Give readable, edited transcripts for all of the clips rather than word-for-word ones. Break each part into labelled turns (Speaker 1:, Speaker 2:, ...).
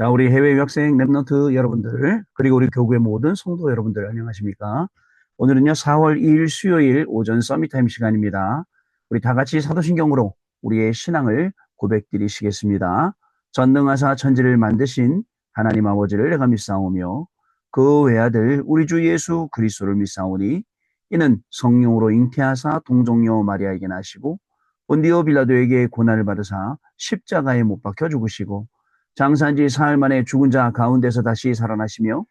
Speaker 1: 자, 우리 해외 유학생 랩런트 여러분들, 그리고 우리 교구의 모든 성도 여러분들, 안녕하십니까? 오늘은요, 4월 2일 수요일 오전 서밋타임 시간입니다. 우리 다 같이 사도신경으로 우리의 신앙을 고백드리시겠습니다. 전능하사 천지를 만드신 하나님 아버지를 내가 믿사오며, 그 외아들 우리 주 예수 그리스도를 믿사오니, 이는 성령으로 잉태하사 동정녀 마리아에게 나시고, 본디오 빌라도에게 고난을 받으사 십자가에 못 박혀 죽으시고, 장사한 지 사흘 만에 죽은 자 가운데서 다시 살아나시며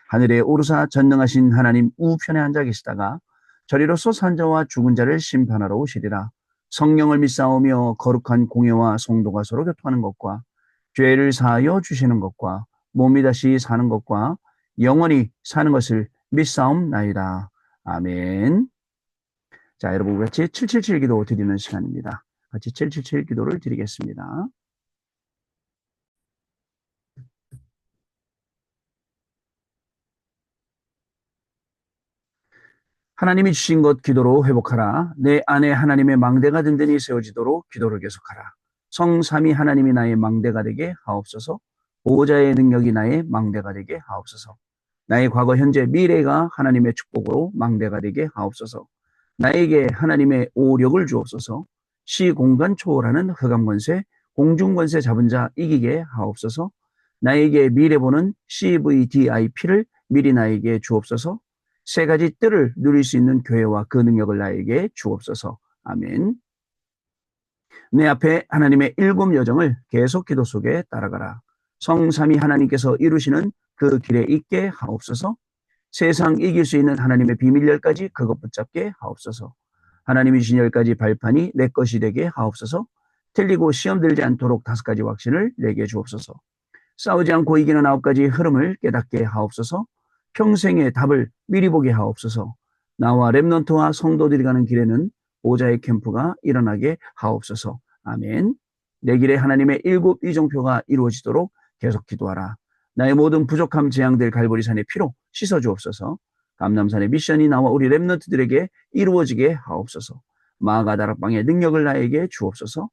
Speaker 1: 하늘에 오르사 전능하신 하나님 우편에 앉아 계시다가 저리로서 산 자와 죽은 자를 심판하러 오시리라. 성령을 믿사오며 거룩한 공예와 성도가 서로 교통하는 것과 죄를 사하여 주시는 것과 몸이 다시 사는 것과 영원히 사는 것을 믿사옵나이다. 아멘. 자, 여러분 같이 777 기도 드리는 시간입니다. 같이 777 기도를 드리겠습니다. 하나님이 주신 것 기도로 회복하라. 내 안에 하나님의 망대가 든든히 세워지도록 기도를 계속하라. 성삼위 하나님이 나의 망대가 되게 하옵소서. 보호자의 능력이 나의 망대가 되게 하옵소서. 나의 과거, 현재, 미래가 하나님의 축복으로 망대가 되게 하옵소서. 나에게 하나님의 오력을 주옵소서. 시공간 초월하는 흑암권세, 공중권세 잡은 자 이기게 하옵소서. 나에게 미래 보는 CVDIP를 미리 나에게 주옵소서. 세 가지 뜰을 누릴 수 있는 교회와 그 능력을 나에게 주옵소서. 아멘. 내 앞에 하나님의 일곱 여정을 계속 기도 속에 따라가라. 성삼위 하나님께서 이루시는 그 길에 있게 하옵소서. 세상 이길 수 있는 하나님의 비밀열까지 그것 붙잡게 하옵소서. 하나님이 주신 10가지 발판이 내 것이 되게 하옵소서. 틀리고 시험 들지 않도록 5가지 확신을 내게 주옵소서. 싸우지 않고 이기는 9가지 흐름을 깨닫게 하옵소서. 평생의 답을 미리 보게 하옵소서. 나와 렘넌트와 성도들이 가는 길에는 보좌의 캠프가 일어나게 하옵소서. 아멘. 내 길에 하나님의 일곱 이정표가 이루어지도록 계속 기도하라. 나의 모든 부족함 재앙들 갈보리산의 피로 씻어주옵소서. 감남산의 미션이 나와 우리 렘넌트들에게 이루어지게 하옵소서. 마가다락방의 능력을 나에게 주옵소서.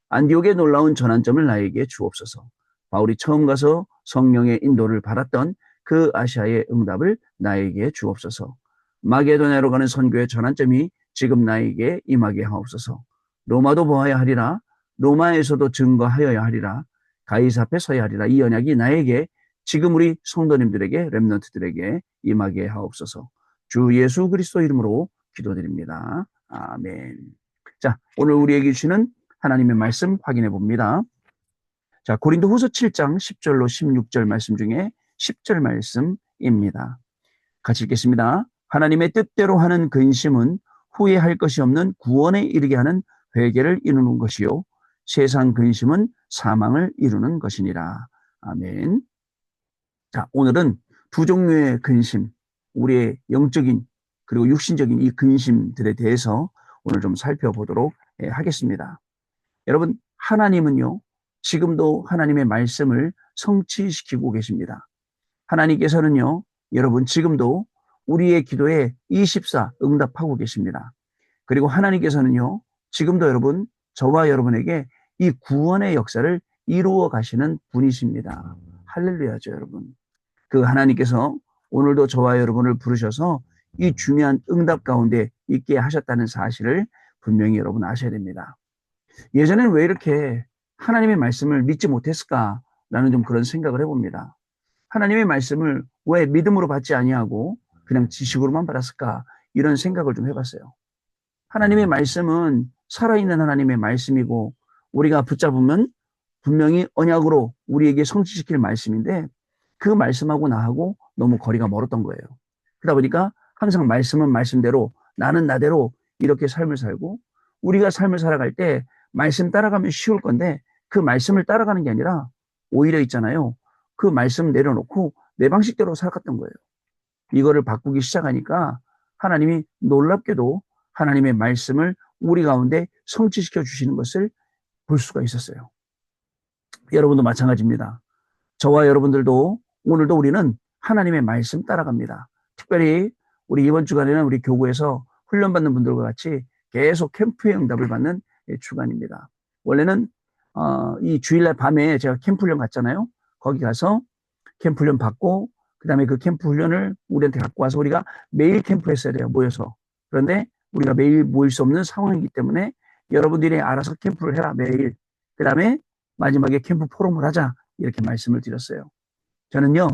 Speaker 1: 안디옥의 놀라운 전환점을 나에게 주옵소서. 바울이 처음 가서 성령의 인도를 받았던 그 아시아의 응답을 나에게 주옵소서. 마게도냐로 가는 선교의 전환점이 지금 나에게 임하게 하옵소서. 로마도 보아야 하리라. 로마에서도 증거하여야 하리라. 가이사 앞에 서야 하리라. 이 언약이 나에게 지금 우리 성도님들에게 렘넌트들에게 임하게 하옵소서. 주 예수 그리스도 이름으로 기도드립니다. 아멘. 자, 오늘 우리에게 주시는 하나님의 말씀 확인해 봅니다. 자, 고린도후서 7장 10절로 16절 말씀 중에 10절 말씀입니다. 같이 읽겠습니다. 하나님의 뜻대로 하는 근심은 후회할 것이 없는 구원에 이르게 하는 회개를 이루는 것이요 세상 근심은 사망을 이루는 것이니라. 아멘. 자, 오늘은 두 종류의 근심, 우리의 영적인 그리고 육신적인 이 근심들에 대해서 오늘 좀 살펴보도록 하겠습니다. 여러분, 하나님은요, 지금도 하나님의 말씀을 성취시키고 계십니다. 하나님께서는요, 여러분 지금도 우리의 기도에 24 응답하고 계십니다. 그리고 하나님께서는요, 지금도 여러분, 저와 여러분에게 이 구원의 역사를 이루어 가시는 분이십니다. 할렐루야죠, 여러분. 그 하나님께서 오늘도 저와 여러분을 부르셔서 이 중요한 응답 가운데 있게 하셨다는 사실을 분명히 여러분 아셔야 됩니다. 예전에는 왜 이렇게 하나님의 말씀을 믿지 못했을까라는 좀 그런 생각을 해봅니다. 하나님의 말씀을 왜 믿음으로 받지 아니하고 그냥 지식으로만 받았을까? 이런 생각을 좀 해봤어요. 하나님의 말씀은 살아있는 하나님의 말씀이고 우리가 붙잡으면 분명히 언약으로 우리에게 성취시킬 말씀인데 그 말씀하고 나하고 너무 거리가 멀었던 거예요. 그러다 보니까 항상 말씀은 말씀대로 나는 나대로 이렇게 삶을 살고 우리가 삶을 살아갈 때 말씀 따라가면 쉬울 건데 그 말씀을 따라가는 게 아니라 오히려 있잖아요. 그 말씀 내려놓고 내 방식대로 살았던 거예요. 이거를 바꾸기 시작하니까 하나님이 놀랍게도 하나님의 말씀을 우리 가운데 성취시켜 주시는 것을 볼 수가 있었어요. 여러분도 마찬가지입니다. 저와 여러분들도 오늘도 우리는 하나님의 말씀 따라갑니다. 특별히 우리 이번 주간에는 우리 교구에서 훈련받는 분들과 같이 계속 캠프의 응답을 받는 주간입니다. 원래는 이 주일날 밤에 제가 캠프 훈련 갔잖아요. 거기 가서 캠프 훈련 받고 그다음에 그 캠프 훈련을 우리한테 갖고 와서 우리가 매일 캠프를 했어야 돼요. 모여서. 그런데 우리가 매일 모일 수 없는 상황이기 때문에 여러분들이 알아서 캠프를 해라 매일. 그다음에 마지막에 캠프 포럼을 하자 이렇게 말씀을 드렸어요. 저는요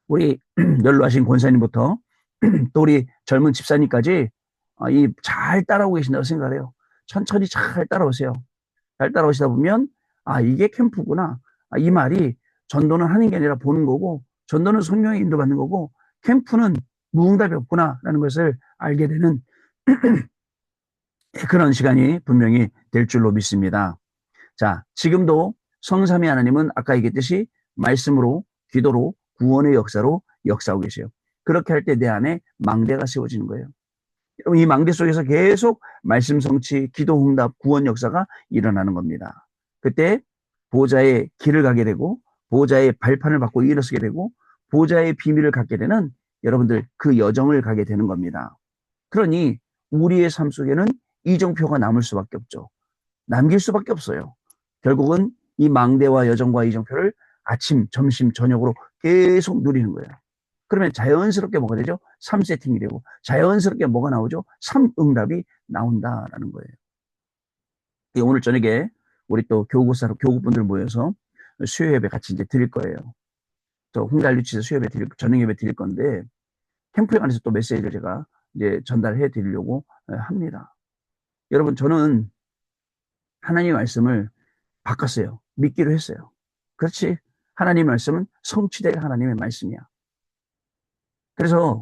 Speaker 1: 우리 연로하신 권사님부터 또 우리 젊은 집사님까지 이 잘 따라오고 계신다고 생각해요. 천천히 잘 따라오세요. 잘 따라오시다 보면 이게 캠프구나. 이 말이 전도는 하는 게 아니라 보는 거고 전도는 성령의 인도받는 거고 캠프는 무응답이 없구나라는 것을 알게 되는 그런 시간이 분명히 될 줄로 믿습니다. 자, 지금도 성삼위 하나님은 아까 얘기했듯이 말씀으로 기도로 구원의 역사로 역사하고 계세요. 그렇게 할 때 내 안에 망대가 세워지는 거예요. 이 망대 속에서 계속 말씀 성취, 기도 응답, 구원 역사가 일어나는 겁니다. 그때 보호자의 길을 가게 되고 보호자의 발판을 받고 일어서게 되고 보호자의 비밀을 갖게 되는 여러분들 그 여정을 가게 되는 겁니다. 그러니 우리의 삶 속에는 이정표가 남을 수밖에 없죠. 남길 수밖에 없어요. 결국은 이 망대와 여정과 이정표를 아침, 점심, 저녁으로 계속 누리는 거예요. 그러면 자연스럽게 뭐가 되죠? 3세팅이 되고 자연스럽게 뭐가 나오죠? 3응답이 나온다라는 거예요. 오늘 저녁에 우리 또 교구분들 모여서 수요 예배 같이 이제 드릴 거예요. 저 홍대 알류치에서 수요 예배 저녁 예배 드릴 건데 캠프에 관해서 또 메시지를 제가 이제 전달해 드리려고 합니다. 여러분 저는 하나님의 말씀을 바꿨어요. 믿기로 했어요. 그렇지. 하나님의 말씀은 성취될 하나님의 말씀이야. 그래서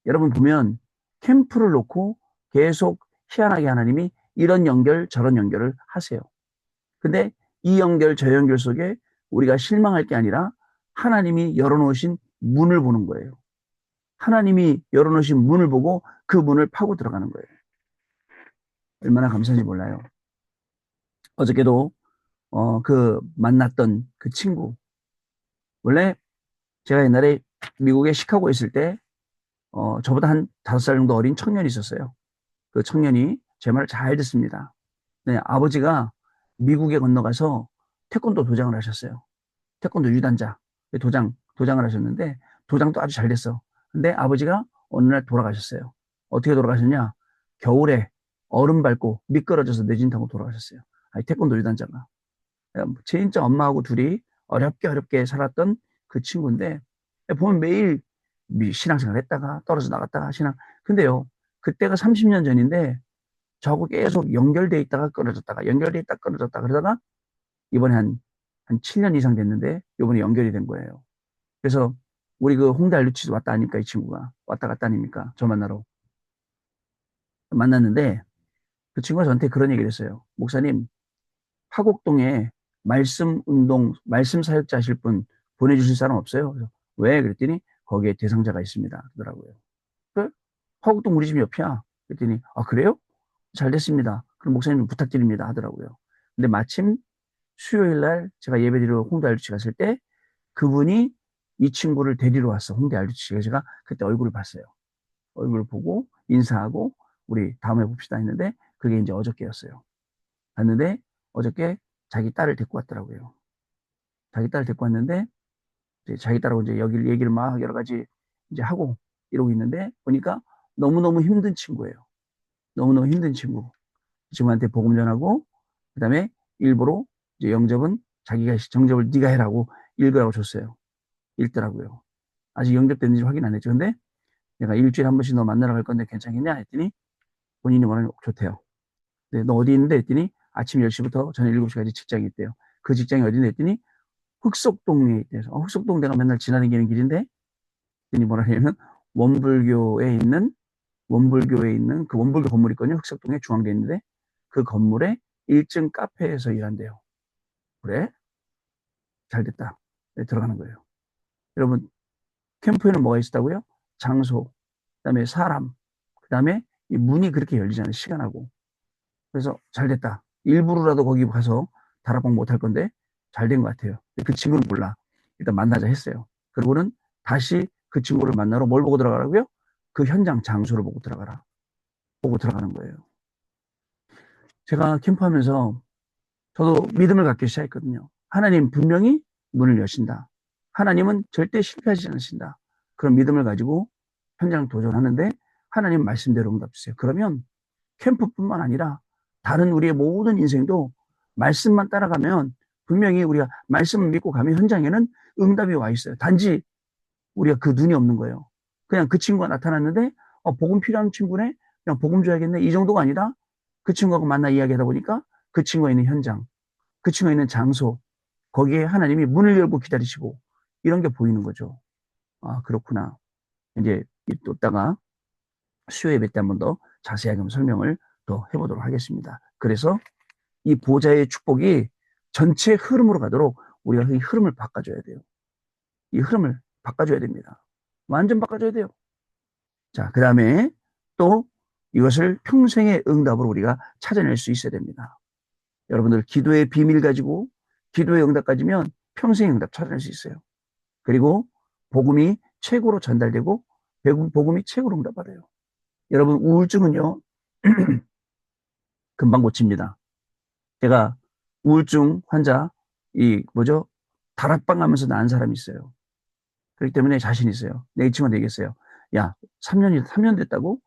Speaker 1: 여러분 보면 캠프를 놓고 계속 희한하게 하나님이 이런 연결 저런 연결을 하세요. 근데 이 연결 저 연결 속에 우리가 실망할 게 아니라 하나님이 열어놓으신 문을 보는 거예요. 하나님이 열어놓으신 문을 보고 그 문을 파고 들어가는 거예요. 얼마나 감사한지 몰라요. 어저께도 만났던 그 친구, 원래 제가 옛날에 미국에 시카고에 있을 때 저보다 한 5살 정도 어린 청년이 있었어요. 그 청년이 제 말을 잘 듣습니다. 네, 아버지가 미국에 건너가서 태권도 도장을 하셨어요. 태권도 유단자 도장을 하셨는데 도장도 아주 잘 됐어. 근데 아버지가 어느 날 돌아가셨어요. 어떻게 돌아가셨냐? 겨울에 얼음 밟고 미끄러져서 뇌진 타고 돌아가셨어요. 태권도 유단자가. 진짜 엄마하고 둘이 어렵게 살았던 그 친구인데 보면 매일 신앙생활 했다가 떨어져 나갔다가 근데요 그때가 30년 전인데 저하고 계속 연결돼 있다가 끊어졌다가 연결돼 있다가 끊어졌다가 그러다가 이번에 한 7년 이상 됐는데 이번에 연결이 된 거예요. 그래서 우리 그 홍대 알루치도 왔다 하니까 이 친구가 왔다 갔다 하니까 저 만나러 만났는데 그 친구가 저한테 그런 얘기를 했어요. 목사님 파곡동에 말씀 운동 말씀 사역자 하실 분 보내주실 사람 없어요? 그래서 왜? 그랬더니 거기에 대상자가 있습니다. 그러더라고요. 그래? 파곡동 우리 집 옆이야. 그랬더니 그래요? 잘 됐습니다. 그럼 목사님 부탁드립니다 하더라고요. 근데 마침 수요일 날 제가 예배드리러 홍대 알루치 갔을 때 그분이 이 친구를 데리러 왔어. 홍대 알루치에 제가 그때 얼굴을 봤어요. 얼굴을 보고 인사하고 우리 다음에 봅시다 했는데 그게 이제 어저께였어요. 갔는데 어저께 자기 딸을 데리고 왔더라고요. 자기 딸을 데리고 왔는데 이제 자기 딸하고 이제 여기 얘기를 막 여러 가지 이제 하고 이러고 있는데 보니까 너무너무 힘든 친구예요. 너무너무 힘든 친구. 그 친구한테 복음 전하고 그다음에 일부러 이제 영접은 자기가 정접을 네가 해라고 읽으라고 줬어요. 읽더라고요. 아직 영접됐는지 확인 안 했죠. 근데 내가 일주일에 한 번씩 너 만나러 갈 건데 괜찮겠냐 했더니 본인이 원하는 좋대요. 네, 너 어디 있는데 했더니 아침 10시부터 저녁 7시까지 직장이 있대요. 그 직장이 어디인데 했더니 흑석동에 있대요. 흑석동 내가 맨날 지나다니는 길인데 했더니 뭐라 하냐면 원불교에 있는 그 원불교 건물 있거든요. 흑석동에 중앙대에 있는데 그 건물에 1층 카페에서 일한대요. 그래? 잘 됐다. 네, 들어가는 거예요. 여러분 캠프에는 뭐가 있었다고요? 장소, 그다음에 사람, 그다음에 이 문이 그렇게 열리잖아요. 시간하고. 그래서 잘 됐다. 일부러라도 거기 가서 다락방 못할 건데 잘 된 것 같아요. 그 친구는 몰라. 일단 만나자 했어요. 그리고는 다시 그 친구를 만나러 뭘 보고 들어가라고요? 그 현장 장소를 보고 들어가라. 보고 들어가는 거예요. 제가 캠프하면서 저도 믿음을 갖기 시작했거든요. 하나님 분명히 문을 여신다. 하나님은 절대 실패하지 않으신다. 그런 믿음을 가지고 현장 도전하는데 하나님 말씀대로 응답 주세요. 그러면 캠프뿐만 아니라 다른 우리의 모든 인생도 말씀만 따라가면 분명히 우리가 말씀을 믿고 가면 현장에는 응답이 와 있어요. 단지 우리가 그 눈이 없는 거예요. 그냥 그 친구가 나타났는데 복음 필요한 친구네? 그냥 복음 줘야겠네? 이 정도가 아니라 그 친구하고 만나 이야기하다 보니까 그 친구가 있는 현장, 그 친구가 있는 장소, 거기에 하나님이 문을 열고 기다리시고 이런 게 보이는 거죠. 아, 그렇구나. 이제 또 이따가 수요 예배 때 한 번 더 자세하게 설명을 더 해보도록 하겠습니다. 그래서 이 보좌의 축복이 전체 흐름으로 가도록 우리가 이 흐름을 바꿔줘야 돼요. 이 흐름을 바꿔줘야 됩니다. 완전 바꿔줘야 돼요. 자, 그 다음에 또 이것을 평생의 응답으로 우리가 찾아낼 수 있어야 됩니다. 여러분들 기도의 비밀 가지고 기도의 응답 가지면 평생의 응답 찾아낼 수 있어요. 그리고 복음이 최고로 전달되고 복음이 최고로 응답받아요. 여러분 우울증은요 금방 고칩니다. 제가 우울증 환자 다락방 가면서 나은 사람이 있어요. 그렇기 때문에 자신 있어요. 내 이 친구가 얘기했어요. 야, 3년 됐다고?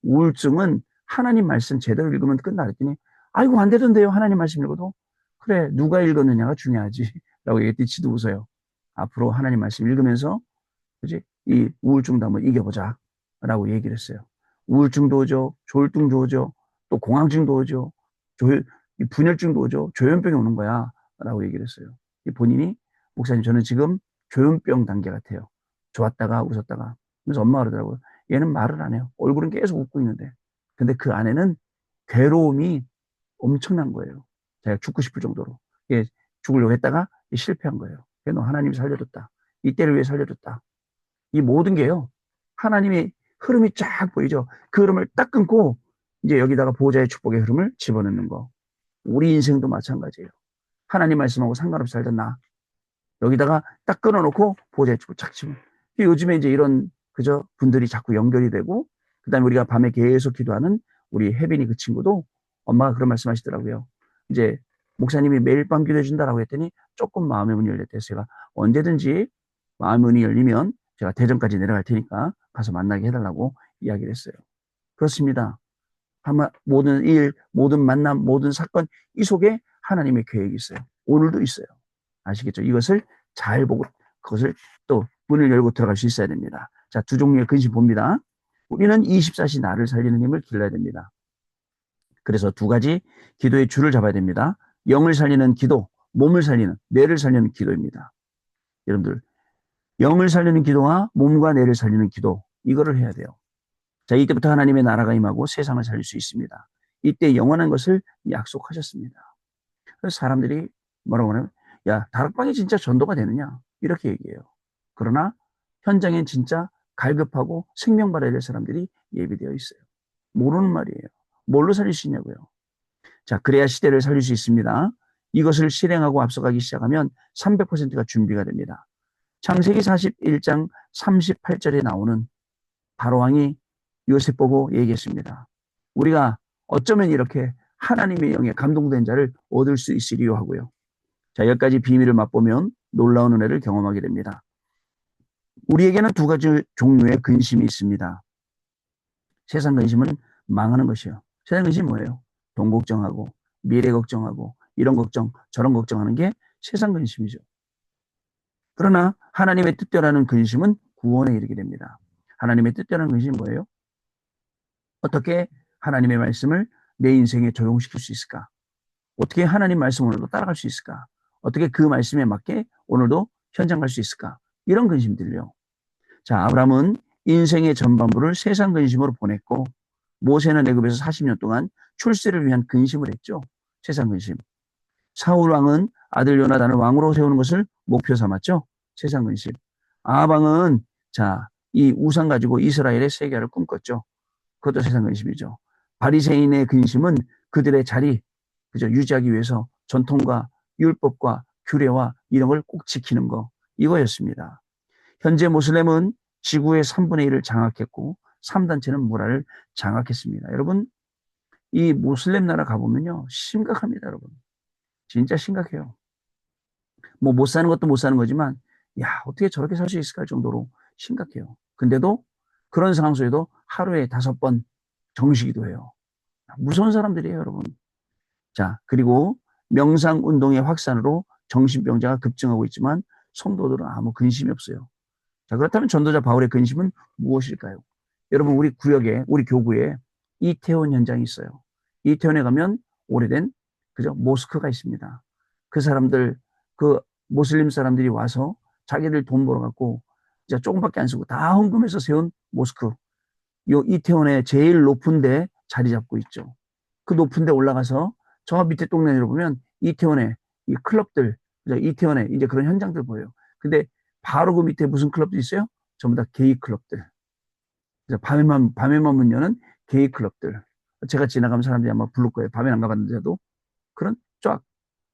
Speaker 1: 우울증은 하나님 말씀 제대로 읽으면 끝나 그랬더니 아이고 안 되던데요. 하나님 말씀 읽어도. 그래 누가 읽었느냐가 중요하지 라고 얘기했더니 지도 웃어요. 앞으로 하나님 말씀 읽으면서 그지? 이 우울증도 한번 이겨보자 라고 얘기를 했어요. 우울증도 오죠. 조울증도 오죠. 또 공황증도 오죠. 분열증도 오죠. 조현병이 오는 거야 라고 얘기를 했어요. 본인이 목사님 저는 지금 조현병 단계 같아요. 좋았다가 웃었다가. 그래서 엄마가 그러더라고요. 얘는 말을 안 해요. 얼굴은 계속 웃고 있는데. 근데 그 안에는 괴로움이 엄청난 거예요. 자기가 죽고 싶을 정도로. 예, 죽으려고 했다가 실패한 거예요. 너 하나님이 살려줬다. 이때를 위해 살려줬다. 이 모든 게요. 하나님의 흐름이 쫙 보이죠. 그 흐름을 딱 끊고 이제 여기다가 보호자의 축복의 흐름을 집어넣는 거. 우리 인생도 마찬가지예요. 하나님 말씀하고 상관없이 살던 나. 여기다가 딱 끊어놓고 보호자의 축복 착 집어. 요즘에 이제 이런 그저 분들이 자꾸 연결이 되고 그다음에 우리가 밤에 계속 기도하는 우리 혜빈이 그 친구도 엄마가 그런 말씀하시더라고요. 이제 목사님이 매일 밤 기도해 준다라고 했더니 조금 마음의 문이 열렸대요. 제가 언제든지 마음의 문이 열리면 제가 대전까지 내려갈 테니까 가서 만나게 해달라고 이야기를 했어요. 그렇습니다. 아마 모든 일, 모든 만남, 모든 사건 이 속에 하나님의 계획이 있어요. 오늘도 있어요. 아시겠죠? 이것을 잘 보고 그것을 또 문을 열고 들어갈 수 있어야 됩니다. 자, 두 종류의 근심 봅니다. 우리는 24시 나를 살리는 힘을 길러야 됩니다. 그래서 두 가지 기도의 줄을 잡아야 됩니다. 영을 살리는 기도, 몸을 살리는, 뇌를 살리는 기도입니다. 여러분들, 영을 살리는 기도와 몸과 뇌를 살리는 기도, 이거를 해야 돼요. 자, 이때부터 하나님의 나라가 임하고 세상을 살릴 수 있습니다. 이때 영원한 것을 약속하셨습니다. 그래서 사람들이 뭐라고 하냐면, 야, 다락방이 진짜 전도가 되느냐? 이렇게 얘기해요. 그러나 현장엔 진짜 갈급하고 생명 받아야 될 사람들이 예비되어 있어요. 모르는 말이에요. 뭘로 살릴 수 있냐고요. 자, 그래야 시대를 살릴 수 있습니다. 이것을 실행하고 앞서가기 시작하면 300%가 준비가 됩니다. 창세기 41장 38절에 나오는 바로왕이 요셉 보고 얘기했습니다. 우리가 어쩌면 이렇게 하나님의 영에 감동된 자를 얻을 수 있으리요 하고요. 자, 여기까지 비밀을 맛보면 놀라운 은혜를 경험하게 됩니다. 우리에게는 두 가지 종류의 근심이 있습니다. 세상 근심은 망하는 것이요. 세상 근심이 뭐예요? 돈 걱정하고 미래 걱정하고 이런 걱정 저런 걱정하는 게 세상 근심이죠. 그러나 하나님의 뜻대로라는 근심은 구원에 이르게 됩니다. 하나님의 뜻대로라는 근심이 뭐예요? 어떻게 하나님의 말씀을 내 인생에 적용시킬 수 있을까? 어떻게 하나님 말씀 오늘도 따라갈 수 있을까? 어떻게 그 말씀에 맞게 오늘도 현장 갈 수 있을까? 이런 근심들요. 자, 아브라함은 인생의 전반부를 세상 근심으로 보냈고 모세는 애굽에서 40년 동안 출세를 위한 근심을 했죠. 세상 근심. 사울 왕은 아들 요나단을 왕으로 세우는 것을 목표 삼았죠. 세상 근심. 아방은 이 우상 가지고 이스라엘의 세계를 꿈꿨죠. 그것도 세상 근심이죠. 바리새인의 근심은 그들의 자리 유지하기 위해서 전통과 율법과 규례와 이런 걸 꼭 지키는 거 이거였습니다. 현재 모슬렘은 지구의 3분의 1을 장악했고 3단체는 무라를 장악했습니다. 여러분 이 모슬렘 나라 가보면요 심각합니다. 여러분 진짜 심각해요. 뭐 못 사는 것도 못 사는 거지만 야, 어떻게 저렇게 살 수 있을까 할 정도로 심각해요. 근데도 그런 상황 속에도 하루에 5번 정시기도 해요. 무서운 사람들이에요, 여러분. 자, 그리고 명상 운동의 확산으로 정신병자가 급증하고 있지만 성도들은 아무 근심이 없어요. 자, 그렇다면 전도자 바울의 근심은 무엇일까요? 여러분, 우리 구역에, 우리 교구에 이태원 현장이 있어요. 이태원에 가면 오래된, 그죠? 모스크가 있습니다. 그 사람들, 그 모슬림 사람들이 와서 자기들 돈 벌어갖고, 이제 조금밖에 안 쓰고 다 헌금해서 세운 모스크. 요 이태원에 제일 높은 데 자리 잡고 있죠. 그 높은 데 올라가서 저 밑에 동네 내려보면 이태원에 이 클럽들, 이태원에 이제 그런 현장들 보여요. 근데 바로 그 밑에 무슨 클럽도 있어요? 전부 다 게이 클럽들. 그래서 밤에만 문 여는 게이 클럽들. 제가 지나가면 사람들이 아마 부를 거예요. 밤에 안 가봤는데도 그런 쫙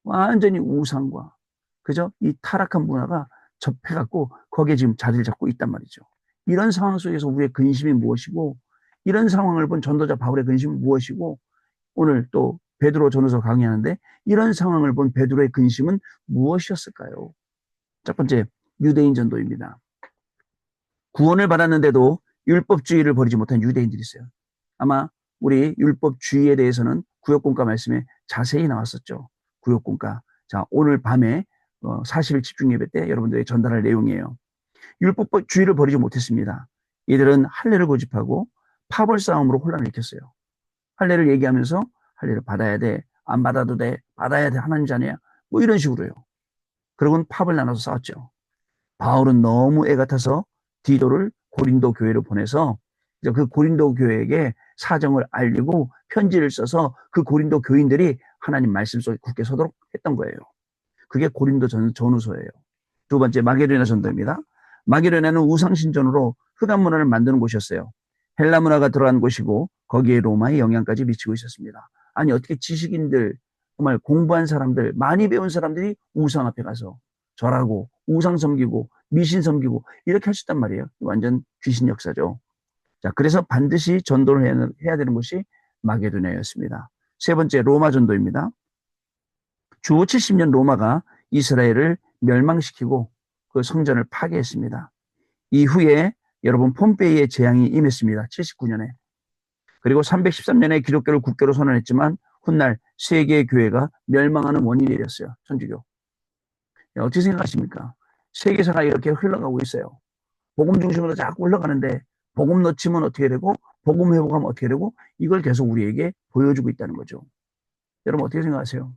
Speaker 1: 완전히 우상과 그죠? 이 타락한 문화가 접해갖고 거기에 지금 자리를 잡고 있단 말이죠. 이런 상황 속에서 우리의 근심이 무엇이고 이런 상황을 본 전도자 바울의 근심은 무엇이고 오늘 또 베드로 전후서 강의하는데 이런 상황을 본 베드로의 근심은 무엇이었을까요? 첫 번째, 유대인 전도입니다. 구원을 받았는데도 율법주의를 버리지 못한 유대인들이 있어요. 아마 우리 율법주의에 대해서는 구역공과 말씀에 자세히 나왔었죠. 구역공과. 자, 오늘 밤에 40일 집중 예배 때 여러분들에게 전달할 내용이에요. 율법주의를 버리지 못했습니다. 이들은 할례를 고집하고 파벌 싸움으로 혼란을 일으켰어요. 할례를 얘기하면서 할례를 받아야 돼, 안 받아도 돼, 받아야 돼, 하나님 자녀야. 뭐 이런 식으로요. 그러고는 팝을 나눠서 싸웠죠. 바울은 너무 애 같아서 디도를 고린도 교회로 보내서 그 고린도 교회에게 사정을 알리고 편지를 써서 그 고린도 교인들이 하나님 말씀 속에 굳게 서도록 했던 거예요. 그게 고린도 전후서예요. 두 번째, 마게도냐 전도입니다. 마게도냐는 우상신전으로 흑암 문화를 만드는 곳이었어요. 헬라 문화가 들어간 곳이고 거기에 로마의 영향까지 미치고 있었습니다. 아니 어떻게 지식인들, 정말 공부한 사람들, 많이 배운 사람들이 우상 앞에 가서 절하고 우상 섬기고 미신 섬기고 이렇게 할 수 있단 말이에요. 완전 귀신 역사죠. 자, 그래서 반드시 전도를 해야 되는 곳이 마게도냐였습니다. 세 번째, 로마 전도입니다. 주 70년 로마가 이스라엘을 멸망시키고 그 성전을 파괴했습니다. 이후에 여러분 폼페이의 재앙이 임했습니다. 79년에. 그리고 313년에 기독교를 국교로 선언했지만 훗날 세계 교회가 멸망하는 원인이 되었어요. 천주교. 어떻게 생각하십니까? 세계사가 이렇게 흘러가고 있어요. 복음 중심으로 자꾸 흘러가는데 복음 놓치면 어떻게 되고 복음 회복하면 어떻게 되고 이걸 계속 우리에게 보여주고 있다는 거죠. 여러분 어떻게 생각하세요?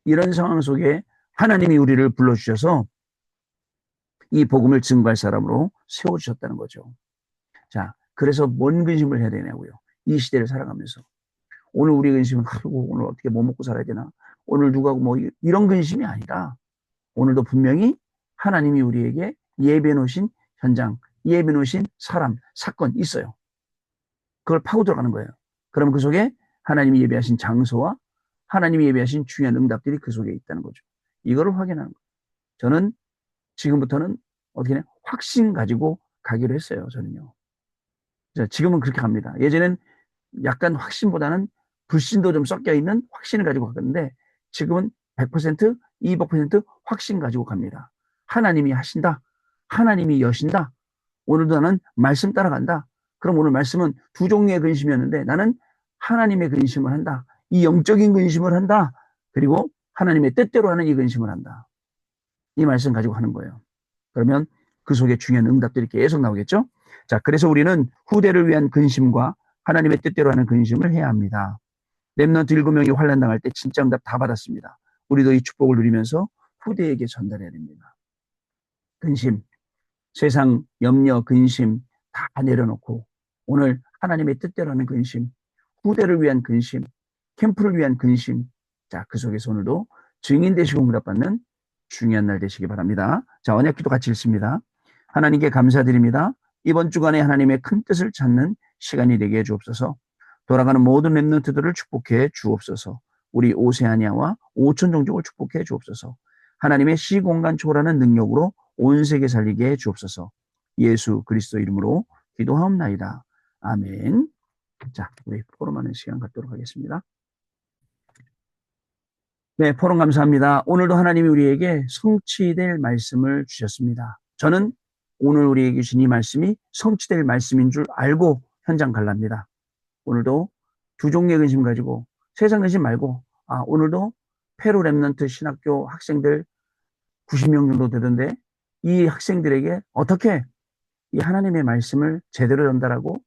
Speaker 1: 이런 상황 속에 하나님이 우리를 불러주셔서 이 복음을 증거할 사람으로 세워주셨다는 거죠. 자, 그래서 뭔 근심을 해야 되냐고요. 이 시대를 살아가면서. 오늘 우리 근심은 오늘 어떻게 뭐 먹고 살아야 되나? 오늘 누가 뭐 이런 근심이 아니라 오늘도 분명히 하나님이 우리에게 예비해 놓으신 현장, 예비해 놓으신 사람, 사건 있어요. 그걸 파고 들어가는 거예요. 그럼 그 속에 하나님이 예비하신 장소와 하나님이 예비하신 중요한 응답들이 그 속에 있다는 거죠. 이거를 확인하는 거예요. 저는 지금부터는 어떻게 냐 확신 가지고 가기로 했어요. 저는요. 지금은 그렇게 갑니다. 예전엔 약간 확신보다는 불신도 좀 섞여 있는 확신을 가지고 갔는데 지금은 100%, 200% 확신 가지고 갑니다. 하나님이 하신다. 하나님이 여신다. 오늘도 나는 말씀 따라간다. 그럼 오늘 말씀은 두 종류의 근심이었는데 나는 하나님의 근심을 한다. 이 영적인 근심을 한다. 그리고 하나님의 뜻대로 하는 이 근심을 한다. 이 말씀 가지고 하는 거예요. 그러면 그 속에 중요한 응답들이 계속 나오겠죠? 자, 그래서 우리는 후대를 위한 근심과 하나님의 뜻대로 하는 근심을 해야 합니다. 렘넌트 7명이 환난 당할 때 진짜 응답 다 받았습니다. 우리도 이 축복을 누리면서 후대에게 전달해야 됩니다. 근심, 세상 염려, 근심 다 내려놓고 오늘 하나님의 뜻대로 하는 근심, 후대를 위한 근심, 캠프를 위한 근심, 자, 그 속에서 오늘도 증인 되시고 응답받는 중요한 날 되시기 바랍니다. 자, 언약기도 같이 읽습니다. 하나님께 감사드립니다. 이번 주간에 하나님의 큰 뜻을 찾는 시간이 되게 해주옵소서. 돌아가는 모든 렘넌트들을 축복해 주옵소서. 우리 오세아니아와 5천 종족을 축복해 주옵소서. 하나님의 시공간 초월하는 능력으로 온 세계 살리게 해 주옵소서. 예수 그리스도 이름으로 기도하옵나이다. 아멘. 자, 우리 포럼하는 시간 갖도록 하겠습니다. 네, 포럼 감사합니다. 오늘도 하나님이 우리에게 성취될 말씀을 주셨습니다. 저는 오늘 우리에게 주신 이 말씀이 성취될 말씀인 줄 알고 현장 갈랍니다. 오늘도 두 종류의 근심 가지고 세상 근심 말고 오늘도 페루 랩넌트 신학교 학생들 90명 정도 되던데 이 학생들에게 어떻게 이 하나님의 말씀을 제대로 전달하고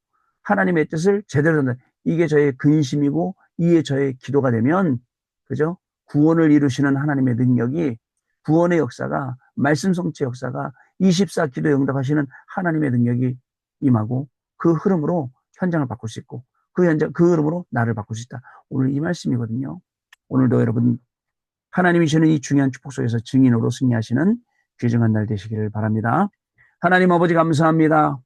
Speaker 1: 하나님의 뜻을 제대로 전달 이게 저의 근심이고 이게 저의 기도가 되면 그죠? 구원을 이루시는 하나님의 능력이 구원의 역사가 말씀 성취 역사가 24 기도 응답하시는 하나님의 능력이 임하고 그 흐름으로 현장을 바꿀 수 있고 그 흐름으로 나를 바꿀 수 있다. 오늘 이 말씀이거든요. 오늘도 여러분 하나님이 주는 이 중요한 축복 속에서 증인으로 승리하시는 귀중한 날 되시기를 바랍니다. 하나님 아버지 감사합니다.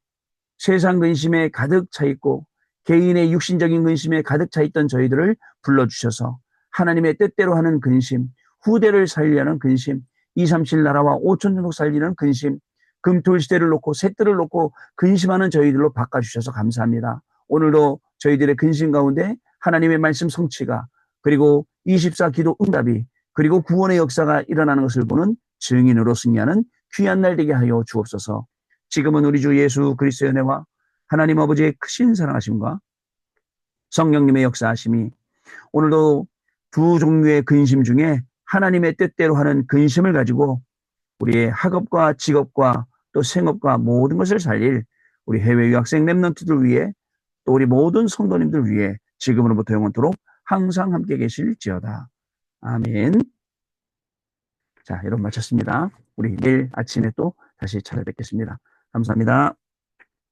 Speaker 1: 세상 근심에 가득 차 있고 개인의 육신적인 근심에 가득 차 있던 저희들을 불러주셔서 하나님의 뜻대로 하는 근심, 후대를 살리려는 근심, 237 나라와 5천 종족 살리는 근심, 금토일 시대를 놓고 새뜰을 놓고 근심하는 저희들로 바꿔주셔서 감사합니다. 오늘도 저희들의 근심 가운데 하나님의 말씀 성취가 그리고 24 기도 응답이 그리고 구원의 역사가 일어나는 것을 보는 증인으로 승리하는 귀한 날 되게 하여 주옵소서. 지금은 우리 주 예수 그리스도의 은혜와 하나님 아버지의 크신 사랑하심과 성령님의 역사하심이 오늘도 두 종류의 근심 중에 하나님의 뜻대로 하는 근심을 가지고 우리의 학업과 직업과 또 생업과 모든 것을 살릴 우리 해외 유학생 랩런트들 위해 또 우리 모든 성도님들 위해 지금으로부터 영원토록 항상 함께 계실지어다. 아멘. 자, 여러분 마쳤습니다. 우리 내일 아침에 또 다시 찾아뵙겠습니다. 감사합니다.